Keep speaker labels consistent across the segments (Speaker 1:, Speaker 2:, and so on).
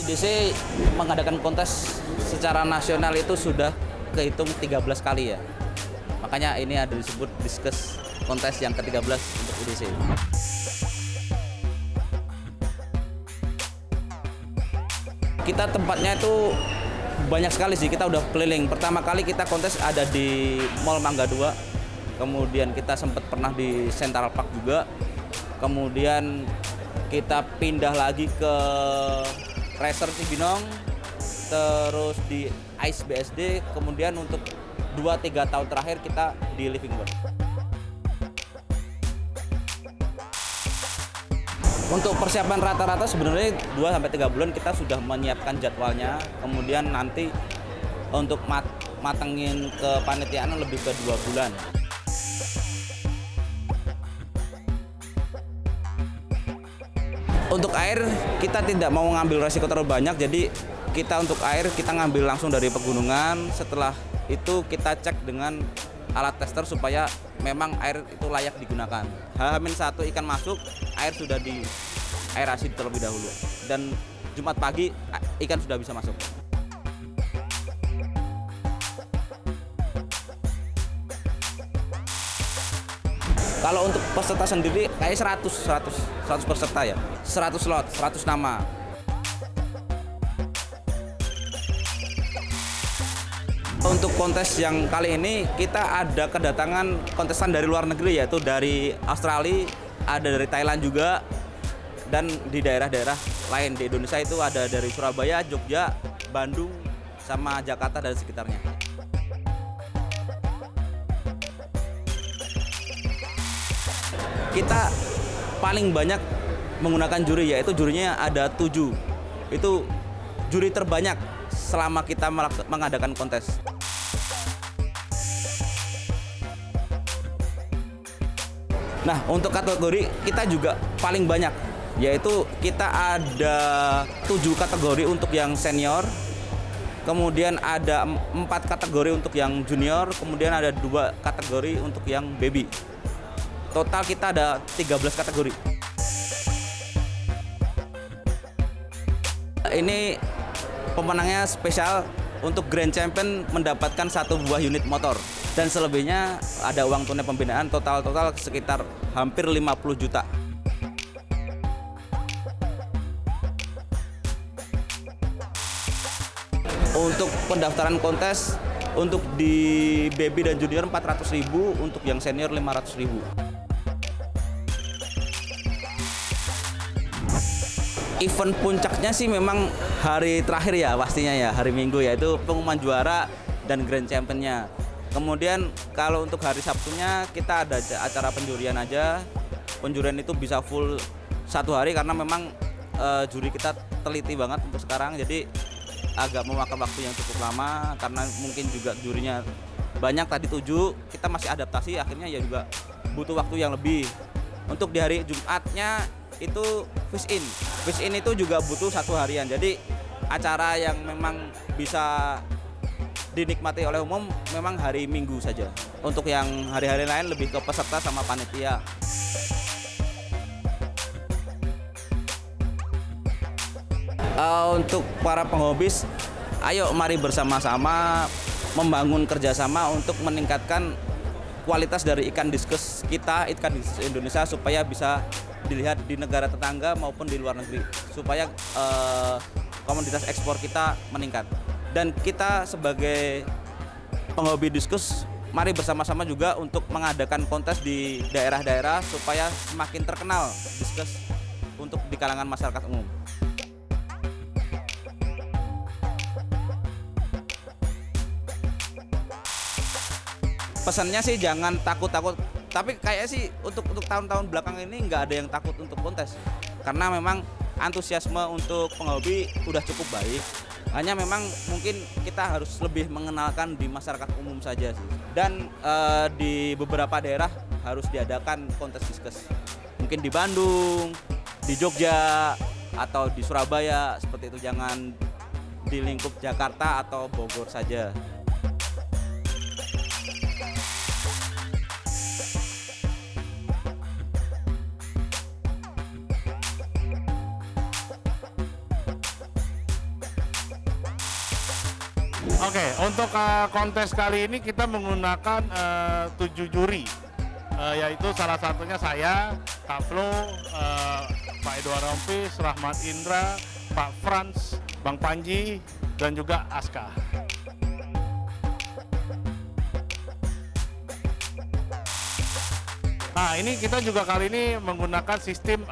Speaker 1: IDC mengadakan kontes secara nasional itu sudah kehitung 13 kali ya. Makanya ini ada disebut Diskus kontes yang ke-13 untuk IDC. Kita tempatnya itu banyak sekali sih, kita udah keliling. Pertama kali kita kontes ada di Mall Mangga 2, kemudian kita sempat pernah di Central Park juga, kemudian kita pindah lagi ke Racer Cibinong, terus di Ice BSD, kemudian untuk 2-3 tahun terakhir kita di Living World. Untuk persiapan rata-rata sebenarnya 2-3 bulan kita sudah menyiapkan jadwalnya, kemudian nanti untuk matengin ke panitiaan lebih ke 2 bulan. Untuk air kita tidak mau ngambil resiko terlalu banyak, jadi kita untuk air kita ngambil langsung dari pegunungan. Setelah itu kita cek dengan alat tester supaya memang air itu layak digunakan. H-1 ikan masuk, air sudah di aerasi terlebih dahulu, dan Jumat pagi ikan sudah bisa masuk. Kalau untuk peserta sendiri kayak 100 peserta ya, 100 slot, 100 nama. Untuk kontes yang kali ini kita ada kedatangan kontestan dari luar negeri, yaitu dari Australia, ada dari Thailand juga, dan di daerah-daerah lain di Indonesia itu ada dari Surabaya, Jogja, Bandung, sama Jakarta dan sekitarnya. Kita paling banyak menggunakan juri, yaitu jurinya ada 7. Itu juri terbanyak selama kita mengadakan kontes. Nah, untuk kategori kita juga paling banyak, yaitu kita ada 7 kategori untuk yang senior, kemudian ada 4 kategori untuk yang junior, kemudian ada 2 kategori untuk yang baby. Total kita ada 13 kategori. Ini pemenangnya spesial untuk Grand Champion mendapatkan 1 buah unit motor. Dan selebihnya ada uang tunai pembinaan, total sekitar hampir 50 juta. Untuk pendaftaran kontes, untuk di baby dan junior 400.000, untuk yang senior 500.000. Event puncaknya sih memang hari terakhir ya, pastinya ya, hari Minggu, yaitu pengumuman juara dan Grand Championnya. Kemudian kalau untuk hari Sabtunya kita ada acara penjurian aja. Penjurian itu bisa full 1 hari karena memang juri kita teliti banget untuk sekarang, jadi agak memakan waktu yang cukup lama karena mungkin juga jurinya banyak, tadi 7, kita masih adaptasi, akhirnya ya juga butuh waktu yang lebih. Untuk di hari Jumatnya itu fish in itu juga butuh 1 harian, jadi acara yang memang bisa dinikmati oleh umum memang hari Minggu saja. Untuk yang hari-hari lain lebih ke peserta sama panitia. Untuk para penghobis, ayo mari bersama-sama membangun kerjasama untuk meningkatkan kualitas dari ikan diskus kita, ikan diskus Indonesia, supaya bisa dilihat di negara tetangga maupun di luar negeri, supaya komoditas ekspor kita meningkat. Dan kita sebagai penghobi diskus, mari bersama-sama juga untuk mengadakan kontes di daerah-daerah supaya semakin terkenal diskus untuk di kalangan masyarakat umum. Pesannya sih jangan takut-takut, tapi kayaknya sih untuk tahun-tahun belakang ini nggak ada yang takut untuk kontes, karena memang antusiasme untuk penghobi udah cukup baik. Hanya memang mungkin kita harus lebih mengenalkan di masyarakat umum saja sih. Dan di beberapa daerah harus diadakan kontes diskus. Mungkin di Bandung, di Jogja, atau di Surabaya, seperti itu. Jangan di lingkup Jakarta atau Bogor saja.
Speaker 2: Oke, untuk kontes kali ini kita menggunakan 7 juri, yaitu salah satunya saya, Kak Flo, Pak Edward Rompis, Rahmat Indra, Pak Frans, Bang Panji, dan juga Aska. Nah, ini kita juga kali ini menggunakan sistem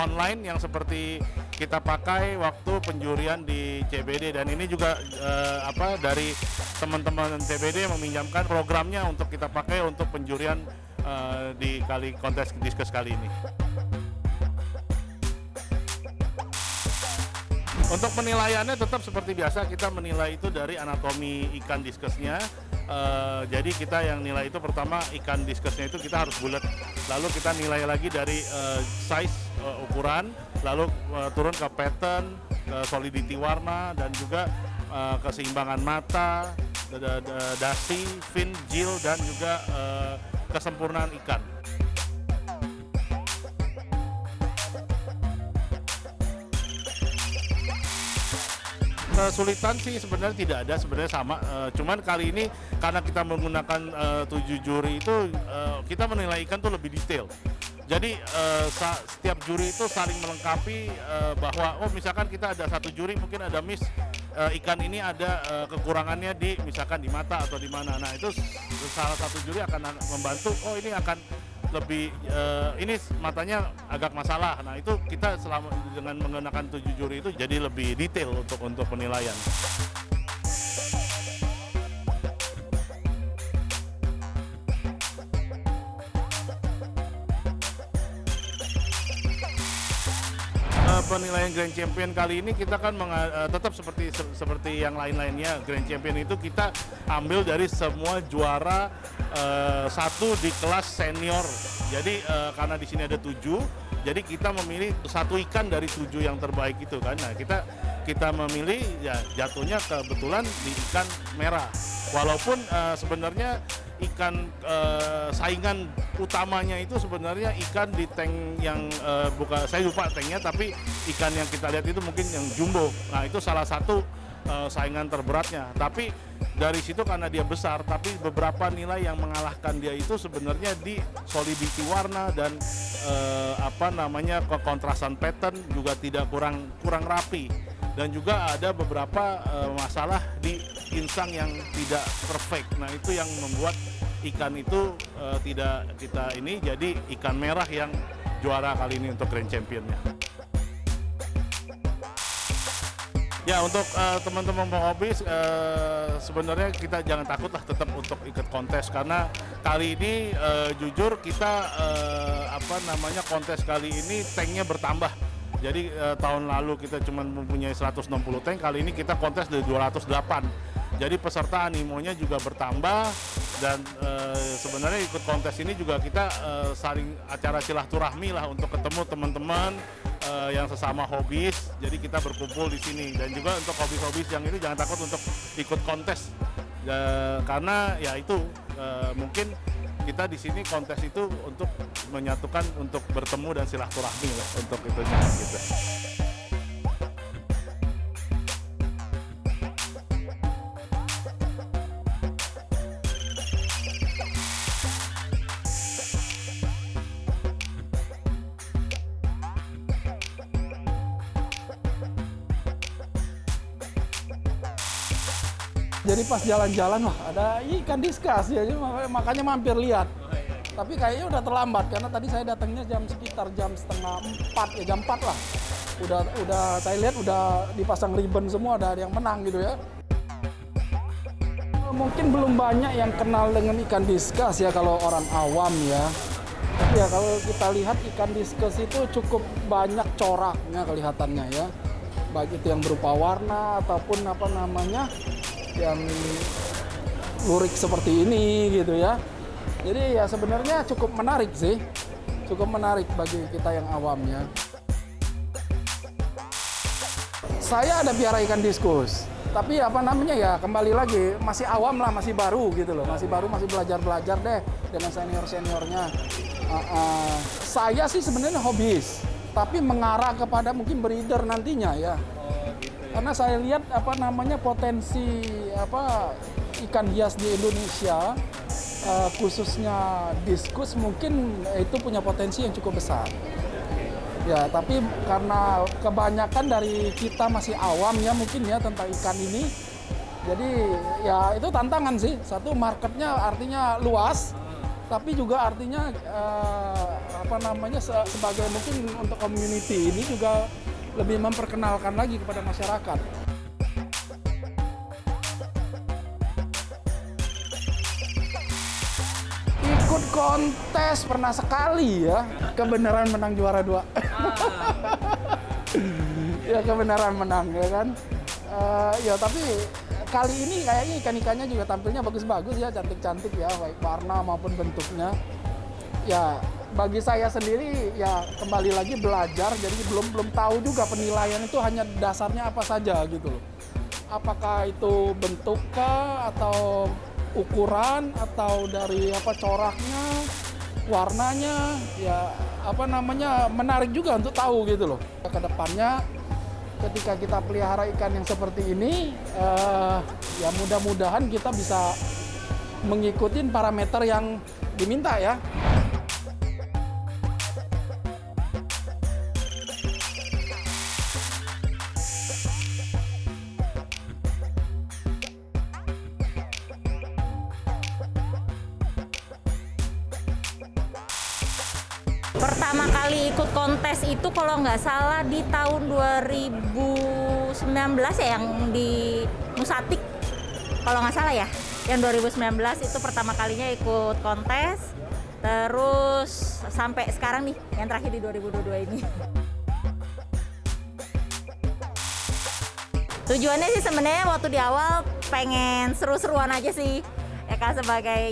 Speaker 2: online yang seperti kita pakai waktu penjurian di CBD, dan ini juga dari teman-teman CBD meminjamkan programnya untuk kita pakai untuk penjurian di kontes diskus kali ini. Untuk penilaiannya tetap seperti biasa, kita menilai itu dari anatomi ikan diskusnya. Jadi kita yang nilai itu pertama ikan diskusnya itu kita harus bulat, lalu kita nilai lagi dari size ukuran, lalu turun ke pattern, ke solidity warna, dan juga keseimbangan mata, dasi, fin, gill, dan juga kesempurnaan ikan. Kesulitan sih sebenarnya tidak ada, sebenarnya sama. Cuman kali ini karena kita menggunakan 7 juri itu, kita menilai ikan tuh lebih detail. Jadi setiap juri itu saling melengkapi, bahwa misalkan kita ada satu juri mungkin ada miss, ikan ini ada kekurangannya di misalkan di mata atau di mana. Nah itu salah satu juri akan membantu, ini akan lebih ini matanya agak masalah. Nah itu kita selama dengan menggunakan 7 juri itu jadi lebih detail untuk penilaian. Penilaian Grand Champion kali ini kita kan tetap seperti yang lain-lainnya. Grand Champion itu kita ambil dari semua juara satu di kelas senior. Jadi karena di sini ada 7, jadi kita memilih satu ikan dari 7 yang terbaik itu kan. Nah kita memilih ya jatuhnya kebetulan di ikan merah. Walaupun sebenarnya ikan saingan utamanya itu sebenarnya ikan di tank yang saya lupa tanknya, tapi ikan yang kita lihat itu mungkin yang jumbo. Nah itu salah satu saingan terberatnya. Tapi dari situ karena dia besar, tapi beberapa nilai yang mengalahkan dia itu sebenarnya di solidity warna dan kekontrasan pattern juga tidak kurang rapi. Dan juga ada beberapa masalah di insang yang tidak perfect. Nah itu yang membuat ikan itu tidak kita ini jadi ikan merah yang juara kali ini untuk Grand Championnya. Ya untuk teman-teman penghobi sebenarnya kita jangan takut lah tetap untuk ikut kontes, karena kali ini jujur kita kontes kali ini tanknya bertambah. Jadi tahun lalu kita cuma mempunyai 160 tank, kali ini kita kontes dari 208. Jadi peserta animonya juga bertambah, dan sebenarnya ikut kontes ini juga kita saling acara silaturahmi lah untuk ketemu teman-teman yang sesama hobis. Jadi kita berkumpul di sini, dan juga untuk hobis-hobis yang itu jangan takut untuk ikut kontes, karena ya itu mungkin kita di sini kontes itu untuk menyatukan, untuk bertemu dan silaturahmi lah untuk itunya gitu.
Speaker 3: Jadi pas jalan-jalan, wah ada ikan diskus ya, makanya mampir lihat. Tapi kayaknya udah terlambat karena tadi saya datangnya sekitar jam setengah 4 ya, jam 4 lah. Udah saya lihat udah dipasang ribbon semua, ada yang menang gitu ya. Mungkin belum banyak yang kenal dengan ikan diskus ya kalau orang awam ya. Tapi ya kalau kita lihat ikan diskus itu cukup banyak coraknya kelihatannya ya. Baik itu yang berupa warna ataupun yang lurik seperti ini gitu ya. Jadi ya sebenarnya cukup menarik sih. Cukup menarik bagi kita yang awam ya. Saya ada piara ikan diskus. Tapi ya kembali lagi masih awam lah, masih baru gitu loh. Masih baru, masih belajar-belajar deh dengan senior-seniornya. Saya sih sebenarnya hobis, tapi mengarah kepada mungkin breeder nantinya ya. Karena saya lihat potensi ikan hias di Indonesia, khususnya diskus mungkin itu punya potensi yang cukup besar. Ya, tapi karena kebanyakan dari kita masih awam ya mungkin ya tentang ikan ini. Jadi ya itu tantangan sih. Satu, marketnya artinya luas, tapi juga artinya sebagai mungkin untuk community ini juga lebih memperkenalkan lagi kepada masyarakat. Ikut kontes pernah sekali ya, kebenaran menang juara 2. Ya kebenaran menang ya kan. Ya tapi kali ini kayaknya ikan-ikannya juga tampilnya bagus-bagus ya, cantik-cantik ya, baik warna maupun bentuknya. Ya bagi saya sendiri ya kembali lagi belajar, jadi belum tahu juga penilaian itu hanya dasarnya apa saja gitu loh. Apakah itu bentukkah atau ukuran atau dari coraknya, warnanya, ya menarik juga untuk tahu gitu loh. Kedepannya ketika kita pelihara ikan yang seperti ini, ya mudah-mudahan kita bisa mengikuti parameter yang diminta ya.
Speaker 4: Pertama kali ikut kontes itu kalau nggak salah di tahun 2019 ya, yang di Musatik kalau nggak salah ya, yang 2019 itu pertama kalinya ikut kontes, terus sampai sekarang nih yang terakhir di 2022 ini. Tujuannya sih sebenarnya waktu di awal pengen seru-seruan aja sih. Ya kan,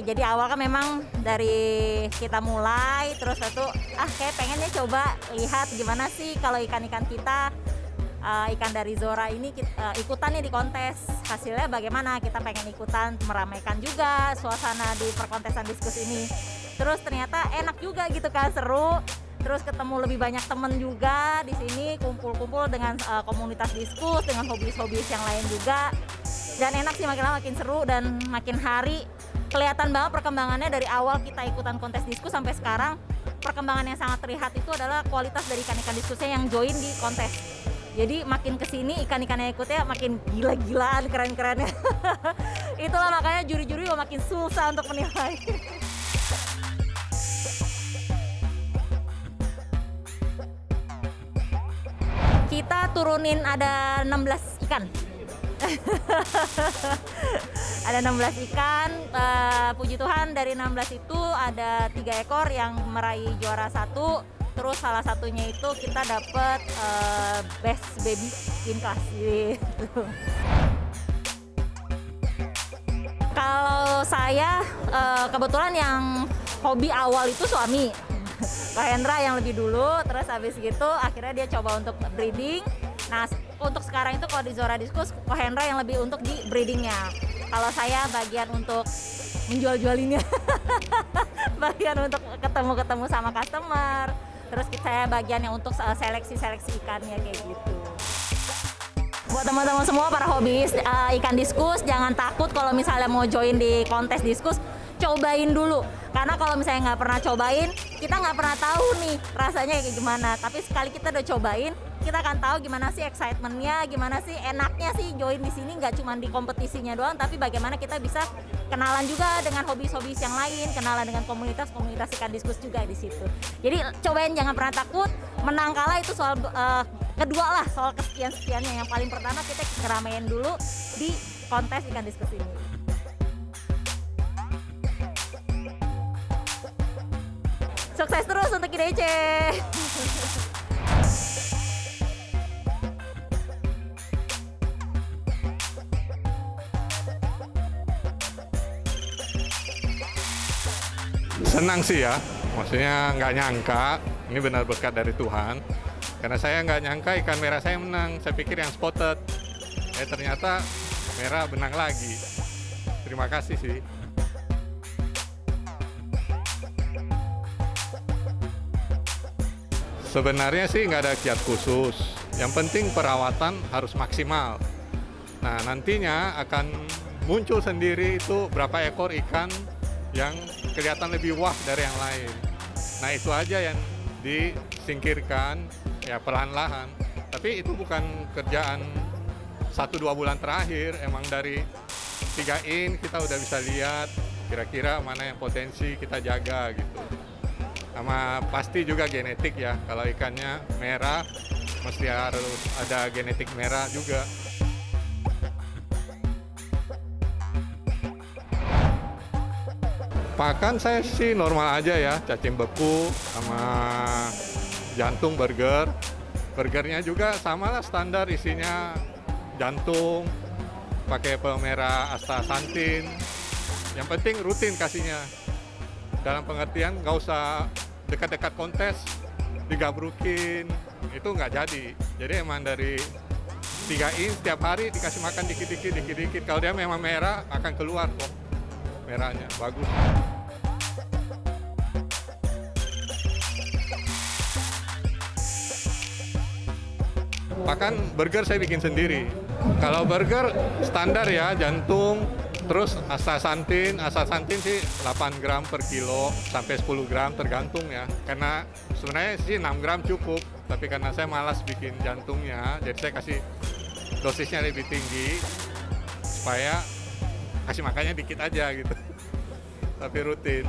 Speaker 4: jadi awal kan memang dari kita mulai, terus itu kayak pengennya coba lihat gimana sih kalau ikan-ikan kita, ikan dari Zora ini ikutan nih di kontes, hasilnya bagaimana, kita pengen ikutan, meramaikan juga suasana di perkontesan diskus ini. Terus ternyata enak juga gitu kan, seru, terus ketemu lebih banyak temen juga di sini, kumpul-kumpul dengan komunitas diskus, dengan hobis-hobis yang lain juga. Dan enak sih, makin lama makin seru dan makin hari kelihatan banget perkembangannya dari awal kita ikutan kontes diskus sampai sekarang. Perkembangan yang sangat terlihat itu adalah kualitas dari ikan-ikan diskusnya yang join di kontes. Jadi makin kesini ikan-ikan yang ikutnya makin gila-gilaan, keren-kerennya. Itulah makanya juri-juri makin susah untuk menilai. Kita turunin ada 16 ikan. Ada 16 ikan, puji Tuhan dari 16 itu ada 3 ekor yang meraih juara 1, terus salah satunya itu kita dapat best baby in class gitu. Kalau saya kebetulan yang hobi awal itu suami, Pak Hendra yang lebih dulu, terus habis gitu akhirnya dia coba untuk breeding. Nah, untuk sekarang itu kalau di Zora Diskus, Ko Hendra yang lebih untuk di breedingnya. Kalau saya bagian untuk menjual-jualinnya, bagian untuk ketemu-ketemu sama customer. Terus saya bagian yang untuk seleksi-seleksi ikannya kayak gitu. Buat teman-teman semua para hobis ikan diskus, jangan takut kalau misalnya mau join di kontes diskus, cobain dulu. Karena kalau misalnya nggak pernah cobain, kita nggak pernah tahu nih rasanya kayak gimana. Tapi sekali kita udah cobain, kita akan tahu gimana sih excitementnya, gimana sih enaknya sih join di sini, nggak cuma di kompetisinya doang, tapi bagaimana kita bisa kenalan juga dengan hobis-hobis yang lain, kenalan dengan komunitas-komunitas ikan diskus juga di situ. Jadi cobain, jangan pernah takut. Menang kalah itu soal kedua lah, soal kesekian-sekiannya. Yang paling pertama kita keramaian dulu di kontes ikan diskus ini. Sukses terus untuk IDC.
Speaker 5: Senang sih ya, maksudnya nggak nyangka, ini benar berkat dari Tuhan. Karena saya nggak nyangka ikan merah saya menang, saya pikir yang spotted. Ternyata merah menang lagi. Terima kasih sih. Sebenarnya sih nggak ada kiat khusus, Yang penting perawatan harus maksimal. Nah, nantinya akan muncul sendiri itu berapa ekor ikan yang kelihatan lebih wah dari yang lain. Nah, itu aja yang disingkirkan ya perlahan-lahan. Tapi itu bukan kerjaan 1-2 bulan terakhir, emang dari 3 in kita udah bisa lihat kira-kira mana yang potensi kita jaga gitu. Sama pasti juga genetik ya, kalau ikannya merah mesti harus ada genetik merah juga. Pakan saya sih normal aja ya, cacing beku sama jantung burger. Burgernya juga sama lah, standar isinya jantung, pakai pemerah astaxanthin. Yang penting rutin kasihnya. Dalam pengertian nggak usah dekat-dekat kontes, digabrukin, itu nggak jadi. Jadi emang dari 3 in setiap hari dikasih makan dikit-dikit. Kalau dia memang merah akan keluar kok merahnya, bagus. Pakan burger saya bikin sendiri. Kalau burger standar ya, jantung, terus astaxanthin sih 8 gram per kilo sampai 10 gram tergantung ya. Karena sebenarnya sih 6 gram cukup, tapi karena saya malas bikin jantungnya, jadi saya kasih dosisnya lebih tinggi supaya kasih makannya dikit aja gitu. Tapi rutin.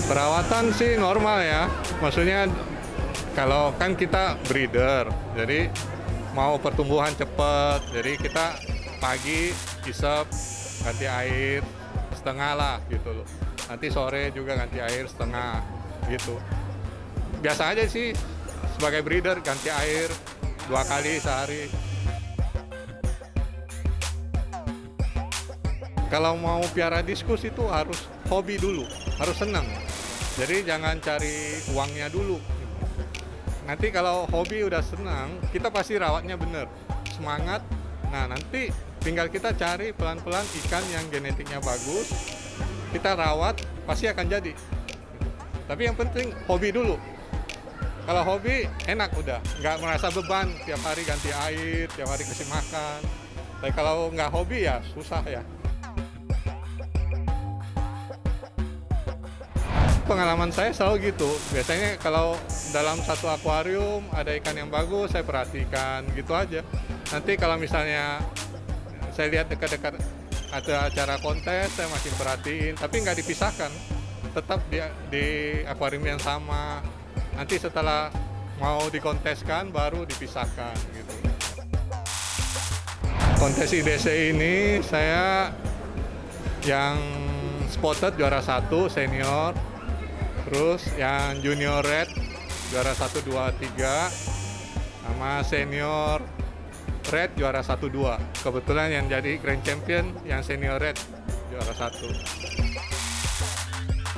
Speaker 5: Perawatan sih normal ya, maksudnya kalau kan kita breeder, jadi mau pertumbuhan cepat, jadi kita pagi isep, ganti air setengah lah gitu loh. Nanti sore juga ganti air setengah gitu. Biasa aja sih sebagai breeder ganti air 2 kali sehari. Kalau mau piara diskus itu harus hobi dulu, harus senang. Jadi jangan cari uangnya dulu. Nanti kalau hobi udah senang, kita pasti rawatnya bener, semangat. Nah nanti tinggal kita cari pelan-pelan ikan yang genetiknya bagus, kita rawat pasti akan jadi. Tapi yang penting hobi dulu. Kalau hobi enak udah, nggak merasa beban tiap hari ganti air, tiap hari kasih makan. Tapi kalau nggak hobi ya susah ya. Pengalaman saya selalu gitu, biasanya kalau dalam satu akuarium ada ikan yang bagus, saya perhatikan gitu aja. Nanti kalau misalnya saya lihat dekat-dekat ada acara kontes, saya masih perhatiin, tapi nggak dipisahkan, tetap di akuarium yang sama. Nanti setelah mau dikonteskan baru dipisahkan gitu. Kontes IDC ini saya yang spotted juara 1 senior. Terus yang junior red juara 1, 2, 3 sama senior red juara 1, 2. Kebetulan yang jadi grand champion yang senior red juara 1.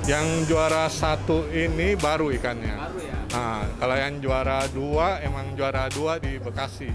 Speaker 5: Yang juara 1 ini baru ikannya.
Speaker 1: Baru ya.
Speaker 5: Nah, kalau yang juara 2 emang juara 2 di Bekasi.